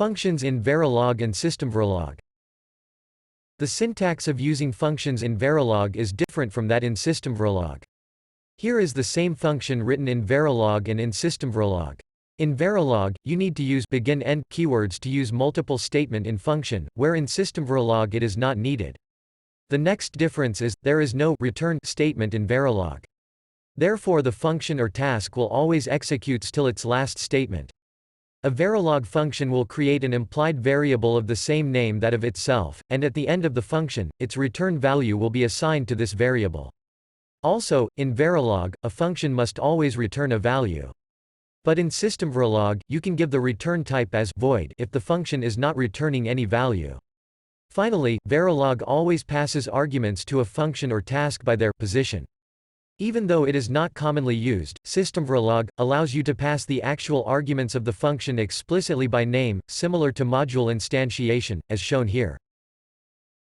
Functions in Verilog and Systemverilog. The syntax of using functions in Verilog is different from that in Systemverilog. Here is the same function written in Verilog and in Systemverilog. In Verilog, you need to use begin-end keywords to use multiple statement in function, where in Systemverilog it is not needed. The next difference is, there is no return statement in Verilog. Therefore the function or task will always execute till its last statement. A Verilog function will create an implied variable of the same name that of itself, and at the end of the function, its return value will be assigned to this variable. Also, in Verilog, a function must always return a value. But in Systemverilog, you can give the return type as void if the function is not returning any value. Finally, Verilog always passes arguments to a function or task by their position. Even though it is not commonly used, Systemverilog allows you to pass the actual arguments of the function explicitly by name, similar to module instantiation, as shown here.